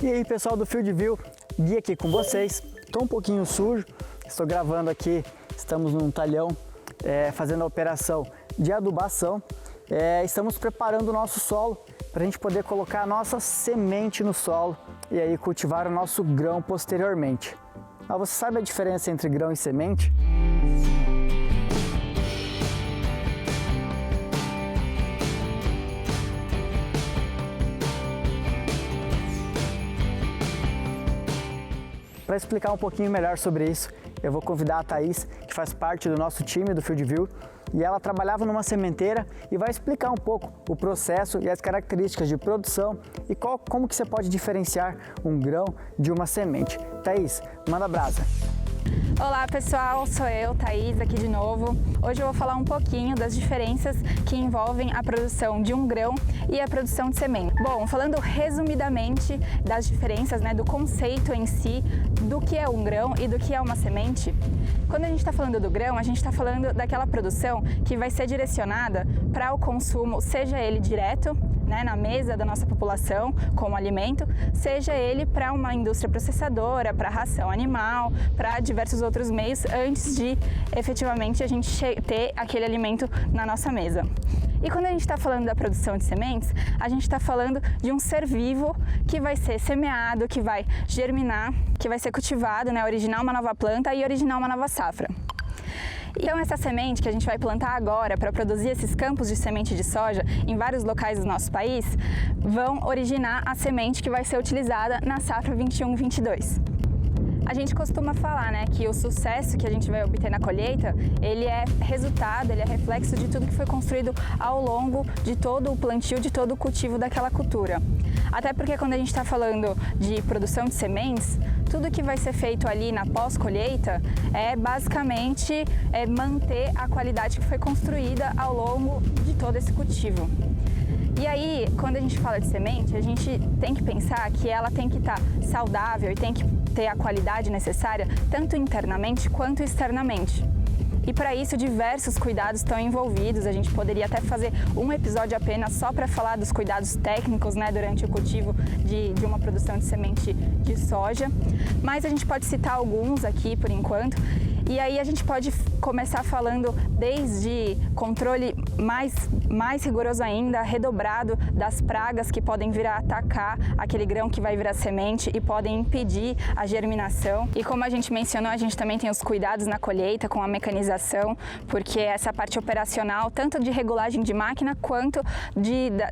E aí pessoal do FieldView, Gui aqui com vocês. Estou um pouquinho sujo, estou gravando aqui, estamos num talhão fazendo a operação de adubação. Estamos preparando o nosso solo para a gente poder colocar a nossa semente no solo e aí cultivar o nosso grão posteriormente. Mas você sabe a diferença entre grão e semente? Para explicar um pouquinho melhor sobre isso, eu vou convidar a Thaís, que faz parte do nosso time do FieldView, e ela trabalhava numa sementeira e vai explicar um pouco o processo e as características de produção e como que você pode diferenciar um grão de uma semente. Thaís, manda brasa! Olá pessoal, sou eu, Thaís, aqui de novo. Hoje eu vou falar um pouquinho das diferenças que envolvem a produção de um grão e a produção de semente. Bom, falando resumidamente das diferenças, do conceito em si, do que é um grão e do que é uma semente. Quando a gente está falando do grão, a gente está falando daquela produção que vai ser direcionada para o consumo, seja ele direto, na mesa da nossa população como alimento, seja ele para uma indústria processadora, para ração animal, para diversos outros meios, antes de efetivamente a gente ter aquele alimento na nossa mesa. E quando a gente está falando da produção de sementes, a gente está falando de um ser vivo que vai ser semeado, que vai germinar, que vai ser cultivado, originar uma nova planta e originar uma nova safra. Então essa semente que a gente vai plantar agora para produzir esses campos de semente de soja em vários locais do nosso país, vão originar a semente que vai ser utilizada na safra 21/22. A gente costuma falar, que o sucesso que a gente vai obter na colheita, ele é resultado, ele é reflexo de tudo que foi construído ao longo de todo o plantio, de todo o cultivo daquela cultura. Até porque quando a gente está falando de produção de sementes, tudo que vai ser feito ali na pós-colheita é basicamente manter a qualidade que foi construída ao longo de todo esse cultivo. E aí, quando a gente fala de semente, a gente tem que pensar que ela tem que estar saudável e tem que ter a qualidade necessária, tanto internamente quanto externamente. E para isso, diversos cuidados estão envolvidos. A gente poderia até fazer um episódio apenas só para falar dos cuidados técnicos, durante o cultivo de uma produção de semente de soja. Mas a gente pode citar alguns aqui por enquanto. E aí a gente pode começar falando desde controle mais rigoroso ainda, redobrado das pragas que podem vir a atacar aquele grão que vai virar semente e podem impedir a germinação. E como a gente mencionou, a gente também tem os cuidados na colheita com a mecanização, porque essa parte operacional, tanto de regulagem de máquina quanto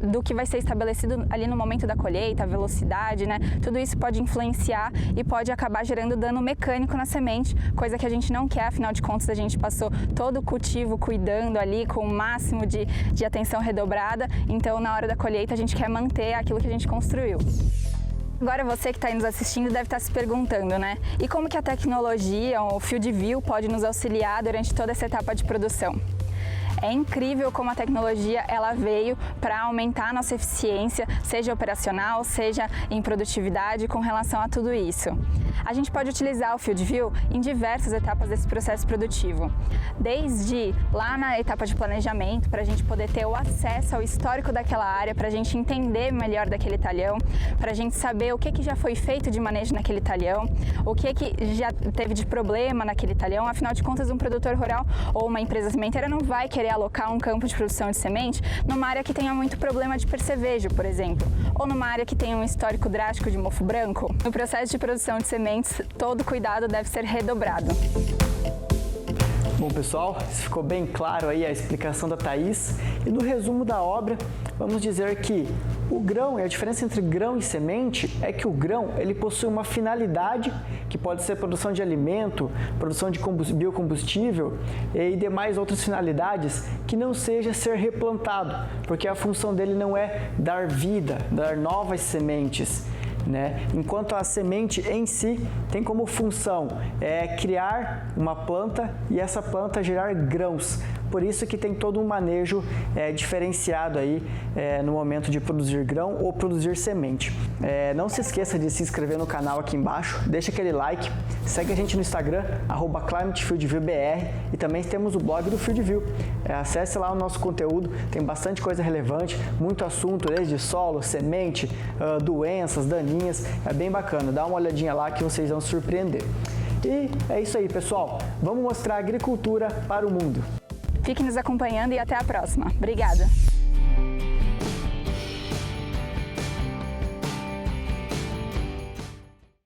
do que vai ser estabelecido ali no momento da colheita, a velocidade, tudo isso pode influenciar e pode acabar gerando dano mecânico na semente, coisa que a gente não quer, afinal de contas a gente passou todo o cultivo cuidando ali com o máximo de atenção redobrada, então na hora da colheita a gente quer manter aquilo que a gente construiu. Agora você que está aí nos assistindo deve estar se perguntando, e como que a tecnologia, o FieldView, pode nos auxiliar durante toda essa etapa de produção? É incrível como a tecnologia ela veio para aumentar a nossa eficiência, seja operacional, seja em produtividade, com relação a tudo isso. A gente pode utilizar o FieldView em diversas etapas desse processo produtivo. Desde lá na etapa de planejamento, para a gente poder ter o acesso ao histórico daquela área, para a gente entender melhor daquele talhão, para a gente saber o que já foi feito de manejo naquele talhão, o que já teve de problema naquele talhão. Afinal de contas, um produtor rural ou uma empresa sementeira não vai querer alocar um campo de produção de semente numa área que tenha muito problema de percevejo, por exemplo, ou numa área que tenha um histórico drástico de mofo branco. No processo de produção de sementes, todo cuidado deve ser redobrado. Bom pessoal, ficou bem claro aí a explicação da Thaís e no resumo da obra, vamos dizer que o grão, e a diferença entre grão e semente é que o grão ele possui uma finalidade que pode ser produção de alimento, produção de biocombustível e demais outras finalidades que não seja ser replantado, porque a função dele não é dar vida, dar novas sementes. Enquanto a semente em si tem como função criar uma planta e essa planta gerar grãos. por isso que tem todo um manejo diferenciado aí no momento de produzir grão ou produzir semente. Não se esqueça de se inscrever no canal aqui embaixo, deixa aquele like, segue a gente no Instagram, @ClimateFieldViewBR, e também temos o blog do FieldView. Acesse lá o nosso conteúdo, tem bastante coisa relevante, muito assunto desde solo, semente, doenças, daninhas, é bem bacana, dá uma olhadinha lá que vocês vão se surpreender. E é isso aí, pessoal, vamos mostrar a agricultura para o mundo. Fique nos acompanhando e até a próxima. Obrigada!